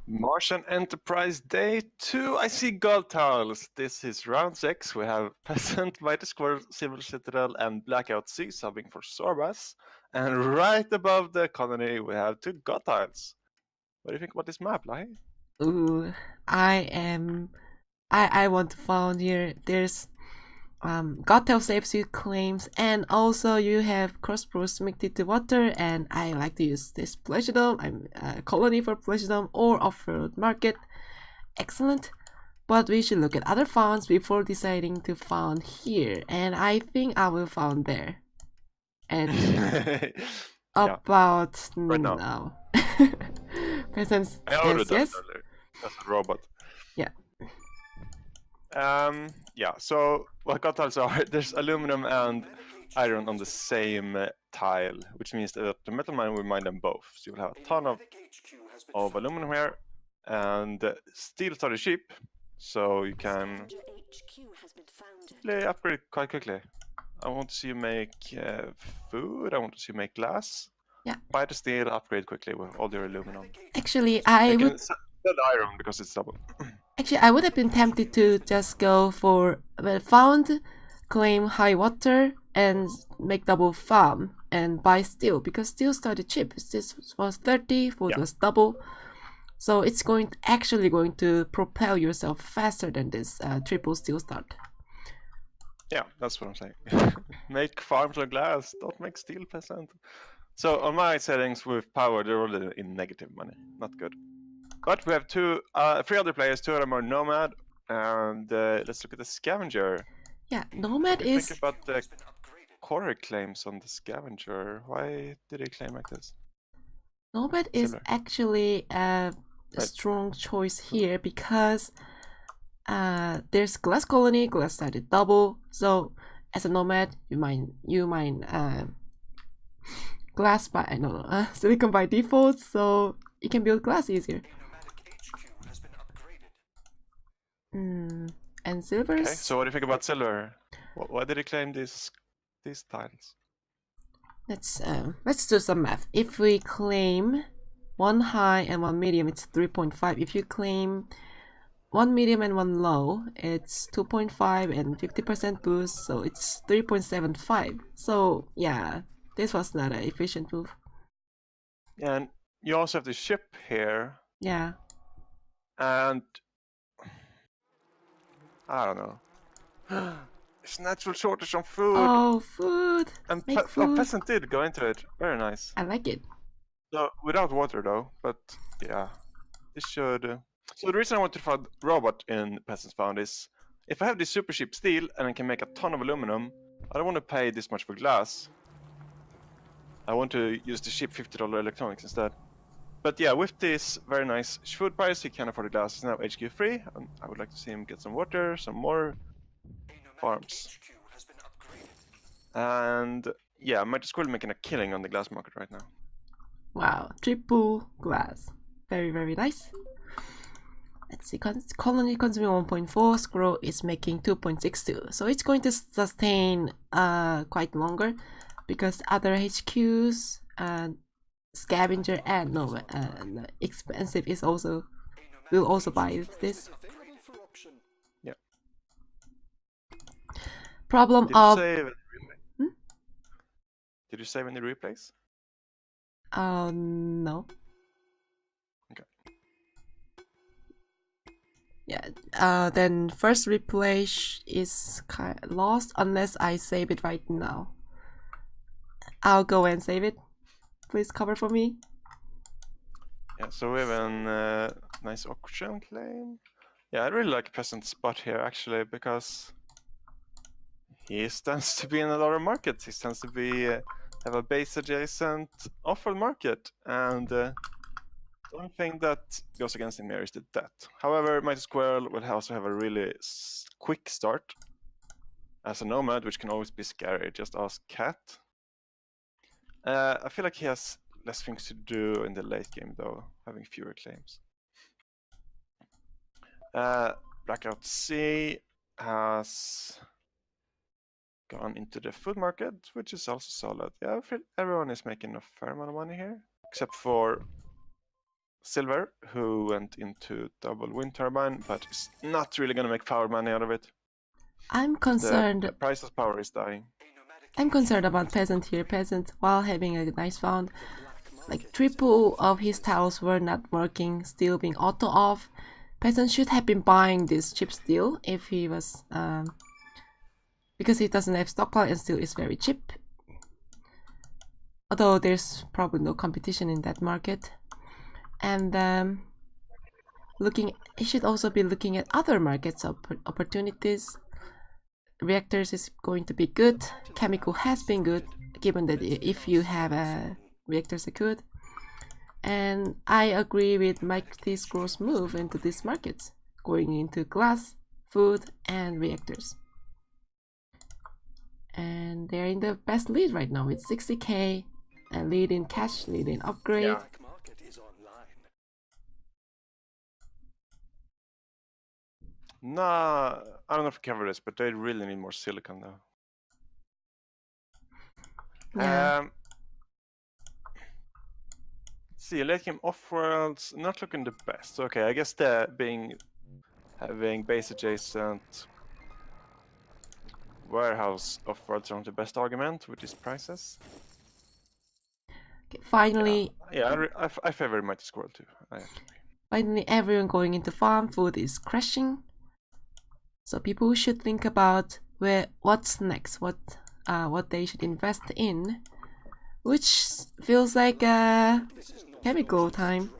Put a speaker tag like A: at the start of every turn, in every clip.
A: Martian Enterprise Day 2. I see gold tiles. This is round 6. We have Peasant, Mighty Squirrel, Silver Citadel, and Blackout Sea subbing for Sorbas. And right above the colony, we have 2 god tiles. What do you think about this map, Lai?
B: Ooh, I want to found here. There's Gothel saves you claims, and also you have crossbows mixed to water, and I like to use this pleasure dome. I'm colony for pleasure dome or off-road market. Excellent. But we should look at other founds before deciding to found here, and I think I will found there. At about
A: right now.
B: now. Peasants
A: I ordered that
B: yes.
A: earlier. That's a robot.
B: Yeah.
A: Yeah, so what god tiles are, there's aluminum and iron on the same tile, which means that the metal mine will mine them both. So you'll have a ton of aluminum here, and steel started cheap, so you can upgrade quite quickly. I want to see you make food, I want to see you make glass.
B: Yeah.
A: Buy the steel, upgrade quickly with all your aluminum.
B: Actually, I would
A: sell iron because it's double.
B: Actually, I would have been tempted to just go for found, claim high water, and make double farm and buy steel because steel started cheap. This was 30, food was double. So it's actually going to propel yourself faster than this triple steel start.
A: Yeah, that's what I'm saying. Make farms of glass, don't make steel, peasant. So on my settings with power, they're already in negative money. Not good. But we have 3 other players. 2 of them are Nomad, and let's look at the Scavenger.
B: Yeah, Nomad is.
A: Think about the quarry claims on the Scavenger. Why did he claim like this?
B: Nomad is actually a strong choice here because there's glass colony, glass sided double. So as a Nomad, you mine glass by silicon by default, so you can build glass easier. And silvers.
A: Okay, so what do you think about silver? Why did he claim these tiles?
B: Let's do some math. If we claim 1 high and 1 medium, it's 3.5. If you claim 1 medium and 1 low, it's 2.5 and 50% boost, so it's 3.75. So yeah, this was not an efficient move.
A: And you also have the ship here.
B: Yeah.
A: And I don't know. It's natural shortage on food.
B: Oh, food.
A: And peasant did go into it. Very nice.
B: I like it.
A: So without water though, but yeah, this should. So the reason I want to find robot in Peasants Found is if I have this super cheap steel and I can make a ton of aluminum, I don't want to pay this much for glass. I want to use the cheap $50 electronics instead. But yeah, with this very nice food price, he can afford the glass. He's now HQ free, and I would like to see him get some water, some more farms. And yeah, Mighty Squirrel making a killing on the glass market right now.
B: Wow, triple glass. Very, very nice. Let's see, colony consuming 1.4, Squirrel is making 2.62. So it's going to sustain quite longer because other HQs, Scavenger and expensive is also will also buy this.
A: Yeah.
B: Problem
A: Did
B: of.
A: Did you save any replays?
B: No.
A: Okay.
B: Yeah. Then first replay is lost unless I save it right now. I'll go and save it. Please cover for me.
A: Yeah, so we have a nice auction claim. Yeah, I really like Peasant spot here actually because he tends to be in a lot of markets. He tends to be have a base adjacent offer market, and the only thing that goes against him here is the debt. However, Mighty Squirrel will also have a really quick start as a Nomad, which can always be scary. Just ask Cat. I feel like he has less things to do in the late game though, having fewer claims. Blackout Sea has gone into the food market, which is also solid. Yeah, I feel everyone is making a fair amount of money here, except for silver, who went into double wind turbine, but is not really gonna make power money out of it.
B: I'm concerned.
A: The price of power is dying.
B: I'm concerned about Peasant here. Peasant, while having a nice found, like triple of his tiles were not working, still being auto off. Peasant should have been buying this cheap steel if he was, because he doesn't have stockpile and steel is very cheap. Although there's probably no competition in that market. And he should also be looking at other markets opportunities. Reactors is going to be good. Chemical has been good, given that if you have reactors are good. And I agree with Mighty Scroll's move into these markets, going into glass, food, and reactors. And they're in the best lead right now with 60k, and lead in cash, lead in upgrade.
A: Yeah. Nah, I don't know if we cover this, but they really need more silicon though.
B: Yeah.
A: See, late game off-worlds, not looking the best. Okay, I guess having base adjacent warehouse off-worlds aren't the best argument with these prices.
B: Okay, finally.
A: Yeah, I favor Mighty Squirrel too.
B: Finally, everyone going into farm, food is crashing. So people should think about what's next, what they should invest in, which feels like chemical time.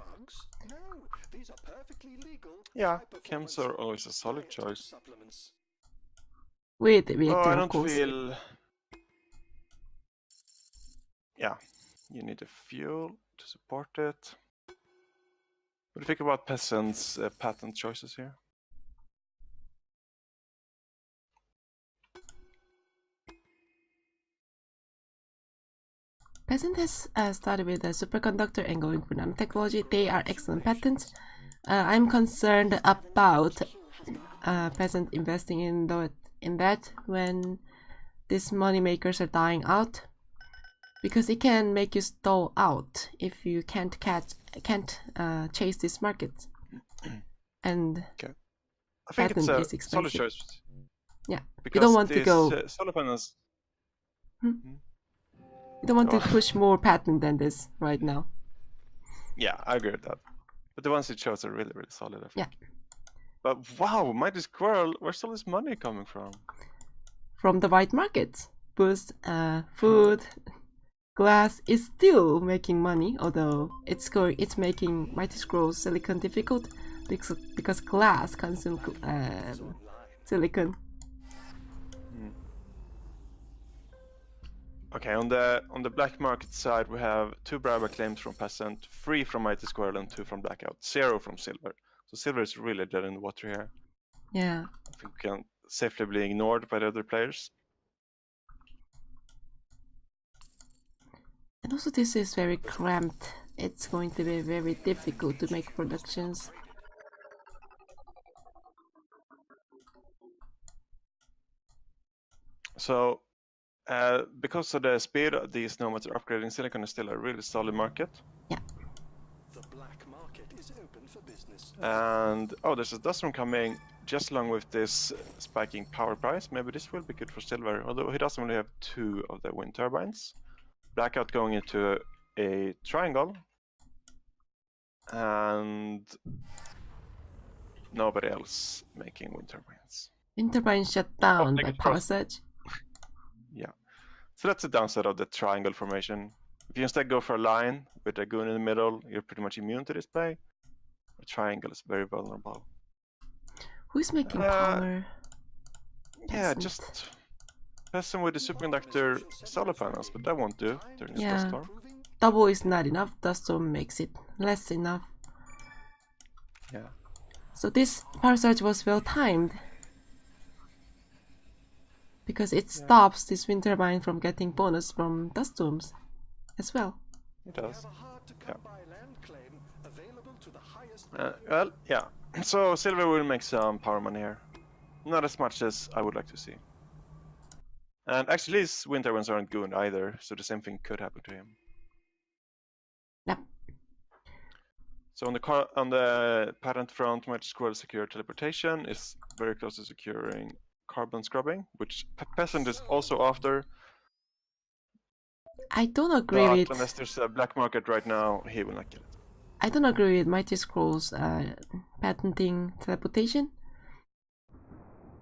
A: Yeah, chems are always a solid choice.
B: With the reactor,
A: I
B: of
A: don't
B: course.
A: feel. Yeah, you need the fuel to support it. What do you think about Peasant's patent choices here?
B: Peasant has started with a superconductor and going for nanotechnology. They are excellent patents. I'm concerned about Peasant investing in that when these money makers are dying out, because it can make you stall out if you can't chase this market. And
A: okay. I think it's a solid choice.
B: Yeah,
A: because
B: you don't want to go.
A: Solar panels.
B: You don't want to push more patent than this right now.
A: Yeah, I agree with that. But the ones it shows are really, really solid, I think.
B: Yeah.
A: But wow, Mighty Squirrel, where's all this money coming from?
B: From the white market. Boost, food, glass is still making money, although it's making Mighty Scroll silicon difficult because glass consumes silicon.
A: Okay, on the black market side, we have 2 Brava claims from Peasant, 3 from Mighty Squirrel, and 2 from Blackout, 0 from Silver. So Silver is really dead in the water here.
B: Yeah.
A: I think we can safely be ignored by the other players.
B: And also this is very cramped. It's going to be very difficult to make productions.
A: So, because of the speed these nomads are upgrading, silicon is still a really solid market.
B: Yeah.
C: The black market is open for business.
A: And there's a dust storm coming just along with this spiking power price. Maybe this will be good for Silver, although he doesn't really have 2 of the wind turbines. Blackout going into a triangle, and nobody else making wind turbines.
B: Wind turbine shut down by power surge.
A: Yeah, so that's the downside of the triangle formation. If you instead go for a line with a goon in the middle, you're pretty much immune to this play. A triangle is very vulnerable.
B: Who's making power?
A: Yeah, just Peasant with the superconductor solar panels, but that won't do during this dust storm.
B: Double is not enough, dust storm makes it less enough.
A: Yeah.
B: So this power surge was well timed, because it stops this wind turbine from getting bonus from dust storms as well.
A: It does. Well, yeah. So Silver will make some power money here. Not as much as I would like to see. And actually his wind turbines aren't good either, so the same thing could happen to him.
B: Yeah.
A: So on the patent front, Mighty Squirrel secure teleportation is very close to securing carbon scrubbing, which Peasant is also after.
B: I don't agree
A: But
B: with.
A: unless there's a black market right now, he will not get it.
B: I don't agree with Mighty Scrolls patenting teleportation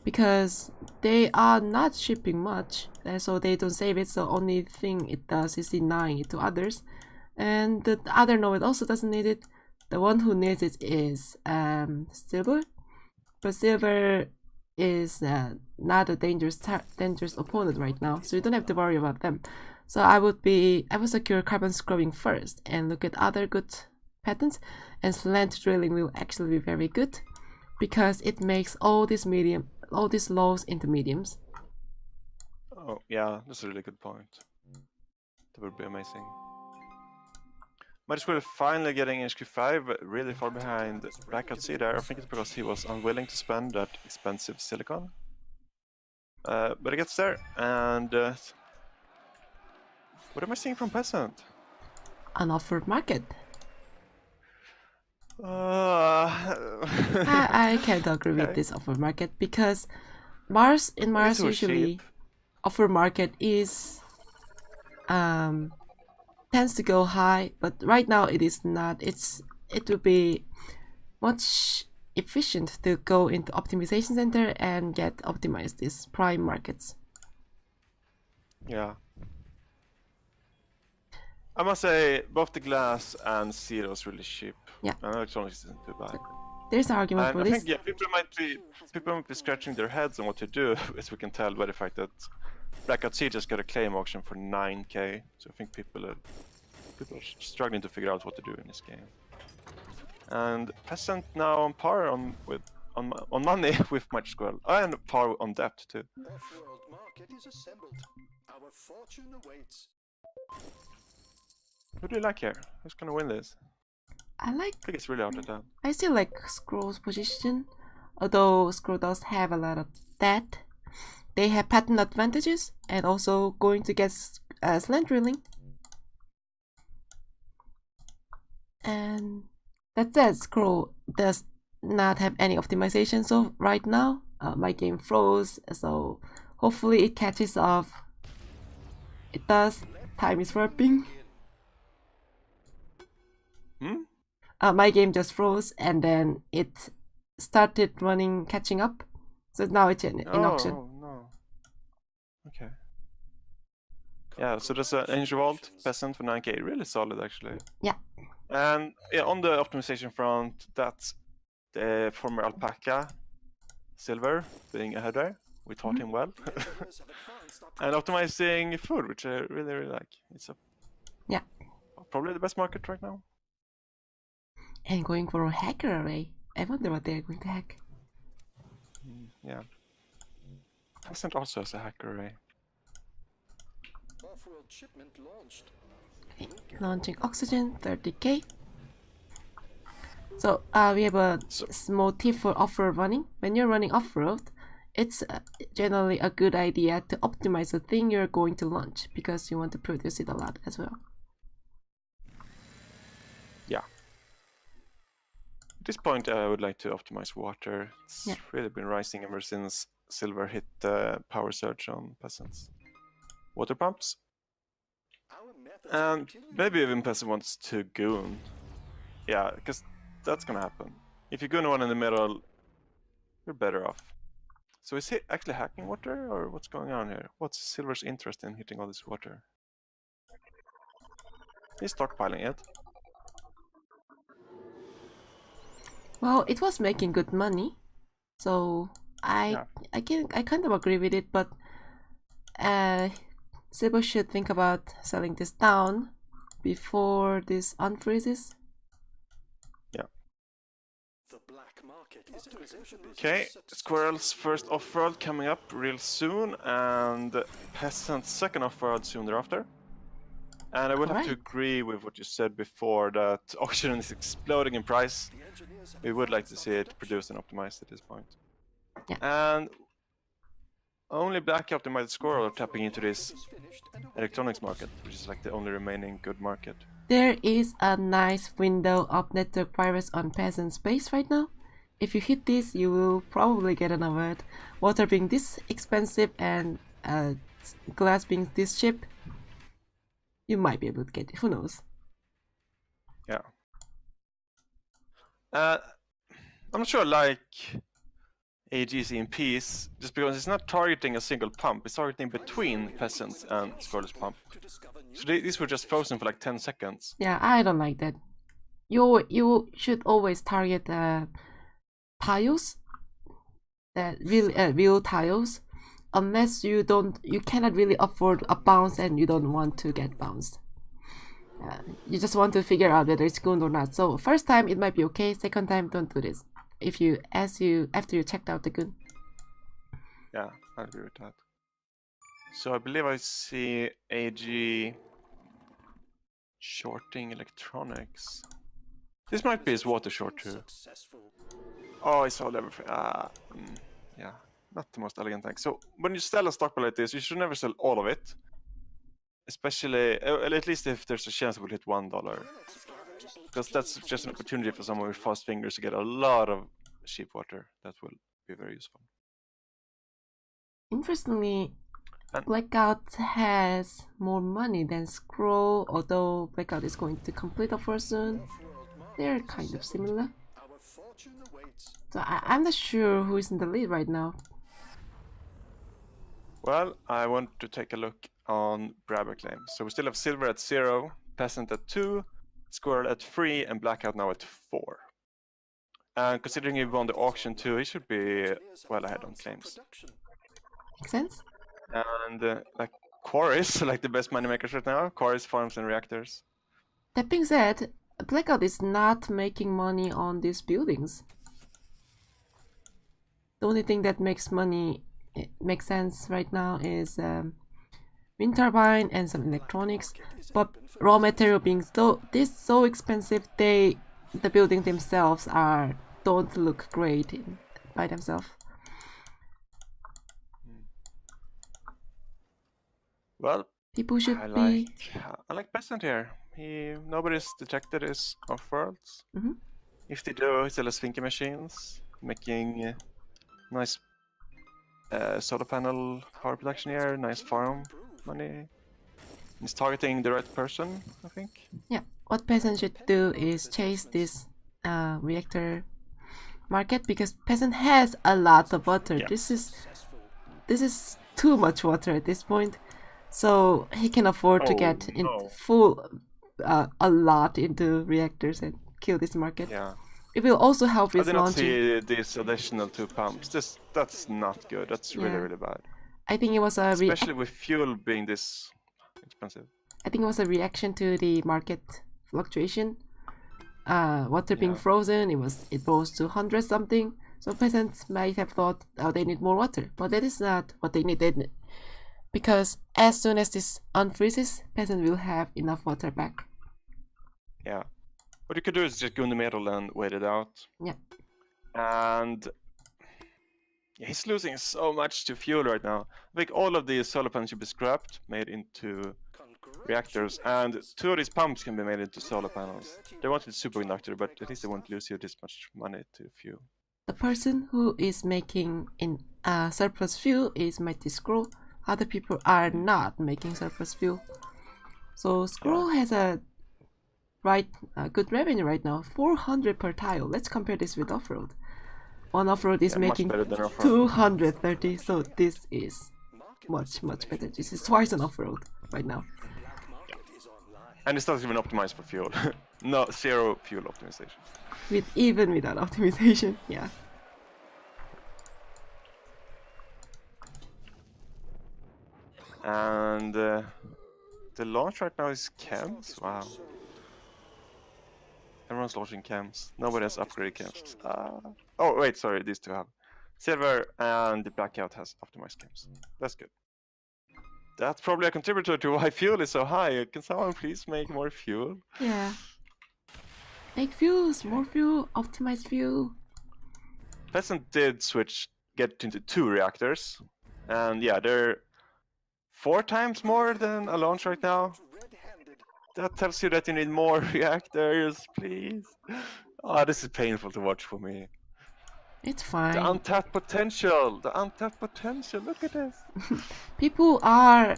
B: because they are not shipping much, so they don't save it. So only thing it does is denying it to others, and the other node also doesn't need it. The one who needs it is Silver, but Silver is not a dangerous opponent right now, so you don't have to worry about them. So I would secure carbon scrubbing first and look at other good patents, and slant drilling will actually be very good because it makes all these lows into mediums.
A: Oh yeah, that's a really good point. That would be amazing. Mighty Squirrel finally getting HQ5, but really far behind Blackout C there. I think it's because he was unwilling to spend that expensive silicon. But he gets there, and what am I seeing from Peasant?
B: An offered market. I can't agree with this offer market because Mars usually offer market is tends to go high, but right now it is not. It would be much efficient to go into optimization center and get optimized these prime markets.
A: Yeah. I must say, both the glass and Zero is really cheap.
B: Yeah.
A: And electronics isn't too bad.
B: There's an argument for
A: I
B: this.
A: think yeah, people might be scratching their heads on what to do, as we can tell by the fact that Blackout C just got a claim auction for 9k. So I think people are struggling to figure out what to do in this game. And Peasant now on par on money with Mighty Squirrel, and par on depth too.
C: Off-world market is assembled. Our fortune awaits.
A: Who do you like here? Who's gonna win this?
B: I
A: think it's really hard to tell.
B: I still like Scroll's position, although Scroll does have a lot of that. They have pattern advantages and also going to get slant drilling. And that said, Scroll does not have any optimization, so right now my game froze, so hopefully it catches off. It does. Time is warping. My game just froze and then it started catching up. So now it's in auction.
A: Oh no. Okay. Yeah, so there's an Angel Vault Peasant for 9k, really solid actually.
B: Yeah.
A: And yeah, on the optimization front, that's the former Alpaca Silver being ahead there. We taught him well. And optimizing food, which I really like. It's probably the best market right now.
B: And going for a hacker array. I wonder what they're going to hack.
A: Yeah. Peasant also has a hacker array.
C: Off-world shipment launched.
B: Okay. Launching oxygen, 30k. So we have a small tip for off-road running. When you're running off-road, it's generally a good idea to optimize the thing you're going to launch because you want to produce it a lot as well.
A: Yeah. At this point, I would like to optimize water. It's really been rising ever since Silver hit the power surge on Peasants. Water pumps. And maybe even Peasant wants to goon. Yeah, because that's gonna happen. If you goon one in the middle, you're better off. So is he actually hacking water, or what's going on here? What's Silver's interest in hitting all this water? He's stockpiling it.
B: Well, it was making good money, so I kind of agree with it, but Silver should think about selling this down before this unfreezes.
A: Yeah.
C: The black market is
A: okay, Squirrel's first off-world coming up real soon, and Peasant's second off-world soon thereafter. And I will have to agree with what you said before, that Oxygen is exploding in price. We would like to see it produced and optimized at this point.
B: Yeah.
A: And only Black optimized Squirrel are tapping into this electronics market, which is like the only remaining good market.
B: There is a nice window of network virus on Peasant's base right now. If you hit this, you will probably get an alert. Water being this expensive and glass being this cheap, you might be able to get it. Who knows?
A: Yeah. I'm not sure I like AG's EMPs just because it's not targeting a single pump, it's targeting between peasants and scoreless pump. So these were just frozen for like 10 seconds.
B: Yeah, I don't like that. You should always target tiles, real tiles, unless you cannot really afford a bounce and you don't want to get bounced. You just want to figure out whether it's good or not. So first time it might be okay. Second time, don't do this. After you checked out the gun.
A: Yeah, I agree with that. So I believe I see AG shorting electronics. This might be his water short too. Oh, I saw everything. Yeah, not the most elegant thing. So when you sell a stockpile like this, you should never sell all of it. Especially, at least if there's a chance it will hit $1. Because that's just an opportunity for someone with fast fingers to get a lot of cheap water. That will be very useful.
B: Interestingly, Blackout has more money than Scroll, although Blackout is going to complete offer soon. They're kind of similar. So I'm not sure who is in the lead right now.
A: Well, I want to take a look on grabber claims. So we still have Silver at 0, Peasant at 2, Squirrel at 3, and Blackout now at 4. And considering he won the auction too, he should be well ahead on claims.
B: Makes sense?
A: And like quarries, like the best money makers right now, quarries, farms, and reactors.
B: That being said, Blackout is not making money on these buildings. The only thing that makes sense right now is wind turbine and some electronics, but raw material being so expensive, the buildings themselves don't look great by themselves.
A: Well,
B: people should
A: I like Peasant here. Nobody's detected his off-worlds. If they do, he still has Finky machines, making nice solar panel power production here, nice farm money. He's targeting the right person, I think.
B: Yeah, what Peasant should do is chase this reactor market, because Peasant has a lot of water. Yeah. This is too much water at this point, so he can afford to get a lot into reactors and kill this market.
A: Yeah.
B: It will also help with
A: launching. I
B: launching.
A: did not see these additional 2 pumps. That's not good. That's really bad.
B: I think it was
A: especially with fuel being this expensive.
B: I think it was a reaction to the market fluctuation. Water being frozen, it rose to 100 something. So peasants might have thought, oh, they need more water, but that is not what they need. Because as soon as this unfreezes, peasant will have enough water back.
A: Yeah. What you could do is just go in the middle and wait it out.
B: Yeah.
A: And he's losing so much to fuel right now. I think all of these solar panels should be scrapped, made into reactors, and 2 of these pumps can be made into solar panels. They wanted superconductor, but at least they won't lose you this much money to fuel.
B: The person who is making surplus fuel is Mighty Scroll. Other people are not making surplus fuel. So Scroll has a good revenue right now, 400 per tile. Let's compare this with off-road. One off-road is making 230, so this is much better. This is twice an off-road right now.
A: Yeah. And it's not even optimized for fuel. No, 0 fuel optimization.
B: Even without optimization, yeah.
A: And the launch right now is chems. Wow. Everyone's launching chems. Nobody has upgraded chems. Oh wait, sorry, these 2 have. Silver and the Blackout has optimized chems. That's good. That's probably a contributor to why fuel is so high. Can someone please make more fuel?
B: Yeah. Make fuels, more fuel, optimize fuel.
A: Peasant did get into 2 reactors. And yeah, they're 4 times more than a launch right now. That tells you that you need more reactors, please. Oh, this is painful to watch for me.
B: It's
A: The
B: fine.
A: untapped potential. The untapped potential. Look at this.
B: People are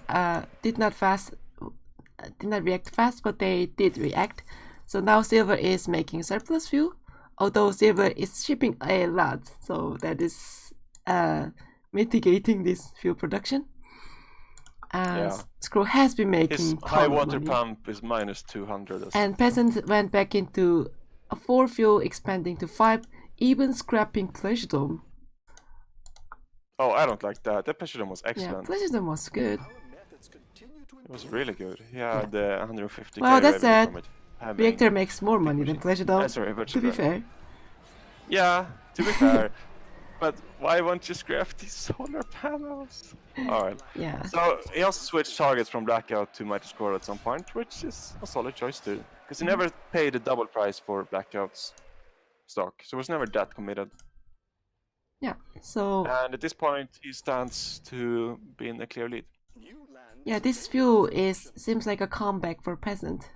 B: did not react fast, but they did react. So now silver is making surplus fuel, although silver is shipping a lot, so that is mitigating this fuel production.
A: Yeah.
B: Screw has been making
A: His
B: ton
A: high
B: of
A: water
B: money.
A: pump is minus 200.
B: And peasant went back into a 4 fuel, expanding to 5, even scrapping pleasure dome.
A: Oh, I don't like that. That pleasure dome was
B: Yeah,
A: excellent.
B: pleasure dome was good.
C: Our methods continue to
A: It was
C: improve.
A: really good. Yeah, the 150k
B: Well, that's
A: revenue
B: it.
A: from it. Having
B: Reactor makes more money than
A: machines.
B: pleasure dome.
A: Sorry, but
B: To be fair.
A: Yeah, to be fair. But why won't you scrap these solar panels? Alright.
B: Yeah.
A: So he also switched targets from Blackout to Mighty Squirrel at some point, which is a solid choice too. Because he never paid a double price for Blackout's stock, so he was never that committed.
B: Yeah. So
A: And at this point, he stands to be in the clear lead.
C: New land
B: yeah, this fuel seems like a comeback for peasant.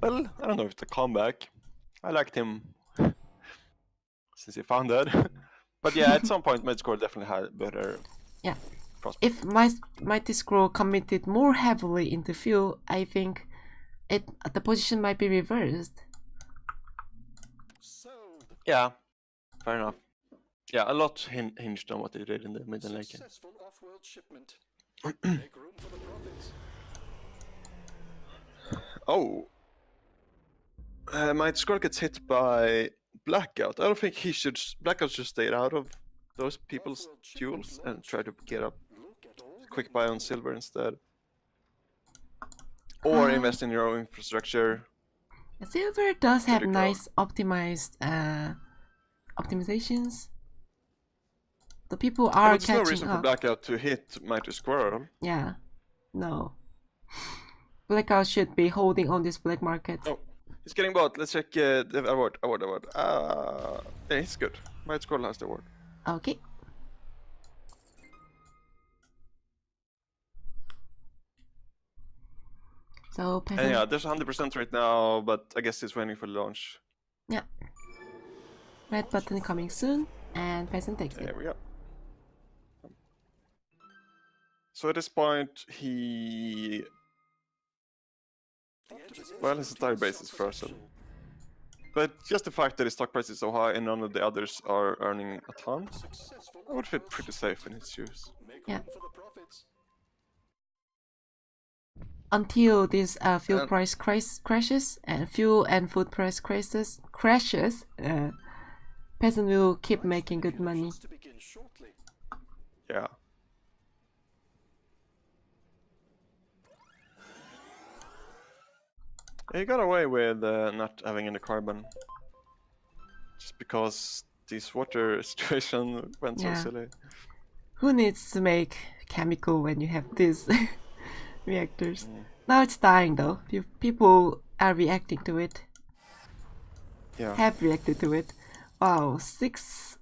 A: Well, I don't know if it's a comeback. I liked him since he founded. But yeah, at some point, Mighty Squirrel definitely had better
B: Yeah.
A: prospects.
B: If Mighty Scroll committed more heavily into fuel, I think the position might be reversed.
C: sold.
A: Yeah, fair enough. Yeah, a lot hinged on what they did in the Midden Lake.
C: Successful off-world shipment. Make room for the profits.
A: Oh. Might Squirrel gets hit by Blackout. I don't think Blackout should stay out of those people's fuels and try to get up
C: Look at all
A: quick buy on silver instead. Or invest in your own infrastructure.
B: Silver does have
A: Pretty cool.
B: nice optimized optimizations. The people are
A: There's no
B: catching
A: reason for
B: up.
A: Blackout to hit Mighty Squirrel.
B: Yeah, no. Blackout should be holding on this black market.
A: Oh, he's getting bought. Let's check the award. Yeah, he's good. Mighty Squirrel has the award.
B: Okay. So
A: And
B: peasant.
A: yeah, there's 100% right now, but I guess he's waiting for the launch.
B: Yeah. Red button coming soon, and peasant takes it.
A: There we go. So at this point, he... Well, his entire base is frozen. But just the fact that his stock price is so high and none of the others are earning a ton,
C: successful
A: I would feel pretty safe in his shoes.
C: Make
B: Yeah.
C: room for the profits.
B: Until this fuel
A: And-
B: price crashes and fuel and food price crashes, peasant will keep making good money.
C: To begin shortly.
A: Yeah. He got away with not having any carbon. Just because this water situation went
B: Yeah.
A: so silly.
B: Who needs to make chemical when you have these reactors?
A: Mm.
B: Now it's dying though. People are reacting to it.
A: Yeah.
B: Have reacted to it. Wow, 6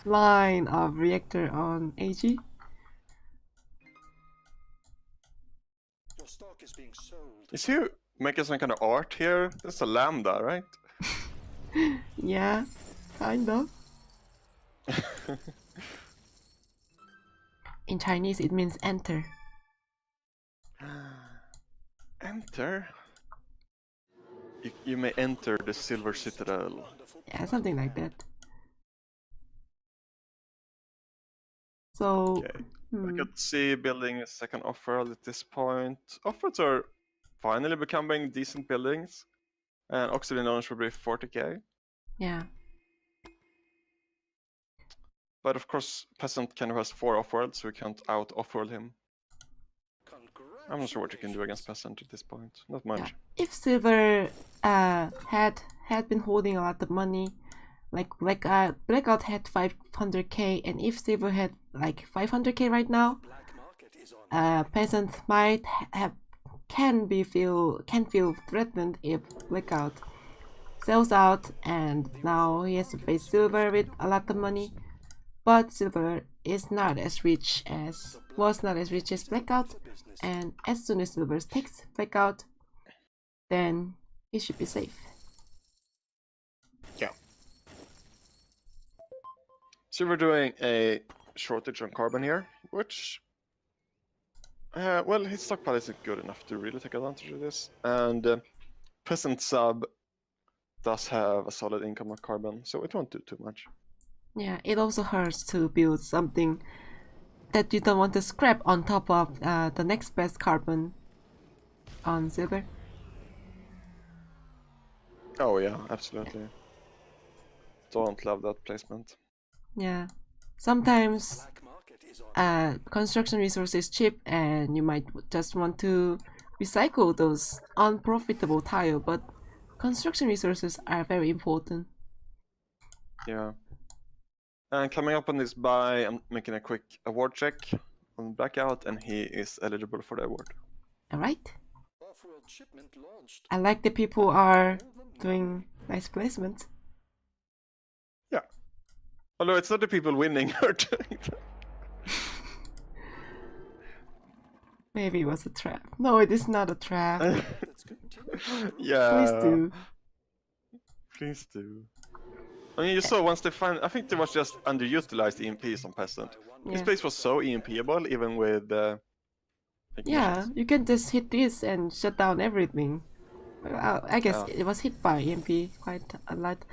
B: line of reactor on AG.
C: Your stock is being sold.
A: Is he making some kind of art here? That's a lambda, right?
B: Yeah, kind of. In Chinese it means enter.
A: Enter? You may enter the Silver Citadel.
B: Yeah, something like that. So,
A: Okay. I could see building a second off-world at this point. Off-worlds are finally becoming decent buildings. And Oxygen launch will be 40k.
B: yeah.
A: But of course, Peasant kind of has 4 off-worlds, so we can't out-off-world him. I'm not sure what you can do against Peasant at this point. Not much.
B: Yeah. If Silver had been holding a lot of money, like Blackout had 500k, and if Silver had like 500k right now,
C: Black market is on.
B: Peasant might can feel threatened if Blackout sells out, and now he has to face Silver with a lot of money. but silver is not as rich as blackout, and as soon as silver takes blackout, then it should be safe.
A: Yeah. So we're doing a shortage on carbon here, which, well, his stockpile isn't good enough to really take advantage of this, and Peasant Sub does have a solid income of carbon, so it won't do too much.
B: Yeah, it also hurts to build something that you don't want to scrap on top of the next best carbon on silver.
A: Oh yeah, absolutely. Don't love that placement.
B: Yeah, sometimes
C: Black market is on.
B: construction resource is cheap and you might just want to recycle those unprofitable tile, but construction resources are very important.
A: Yeah. And coming up on this buy, I'm making a quick award check on Blackout, and he is eligible for the award.
B: Alright,
C: Off-world shipment launched.
B: I like the people are doing nice placements.
A: Yeah. Although it's not the people winning who are doing that.
B: Maybe it was a trap. No, it is not a trap.
C: Methods continue to improve.
A: Yeah.
B: Please do.
A: Please do. I mean, you saw once they find, I think there was just underutilized EMPs on Peasant. This
B: Yeah.
A: place was so EMPable, even with
B: Yeah,
A: ignitions.
B: you can just hit this and shut down everything. I guess
A: Yeah.
B: it was hit by EMP quite a lot.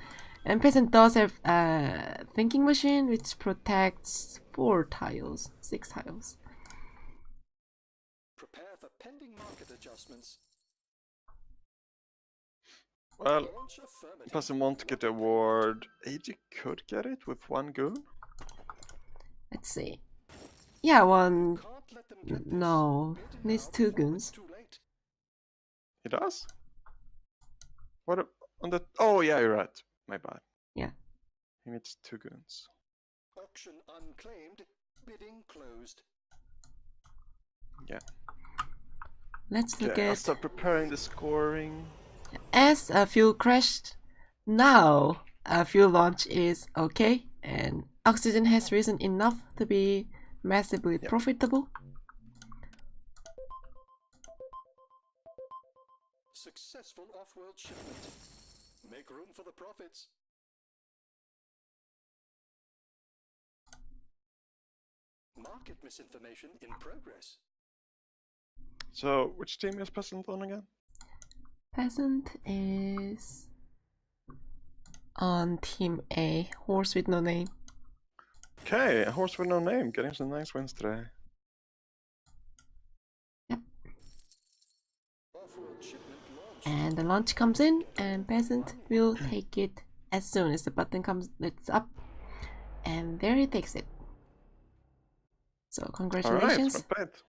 B: And Peasant does have a thinking machine which protects 6 tiles.
C: Prepare for pending market adjustments.
A: Well,
C: Launch affirmative.
A: Peasant won't get the award. AG could get it with one goon.
B: Let's see. Yeah, one.
C: Can't let them get this.
B: No,
C: Build it
B: needs
C: now
B: 2
C: before
B: goons.
C: it's too late.
A: He does? What on the? Oh yeah, you're right. My bad.
B: Yeah.
A: He needs 2 goons.
C: Auction unclaimed. Bidding closed.
A: Yeah.
B: Let's look
A: Okay, I'll
B: at.
A: start preparing the scoring.
B: As a fuel crashed, now a fuel launch is okay, and oxygen has risen enough to be massively
A: Yeah.
B: profitable.
C: Successful off-world shipment. Make room for the profits. Market misinformation in progress.
A: So, which team is Peasant on again?
B: Peasant is on team A, horse with no name.
A: Okay, a horse with no name, getting some nice wins today.
C: Off-world shipment launched.
B: And the launch comes in, and Peasant will take it as soon as the button comes. It's up, and there he takes it. So
A: Alright,
B: congratulations.
A: not bad.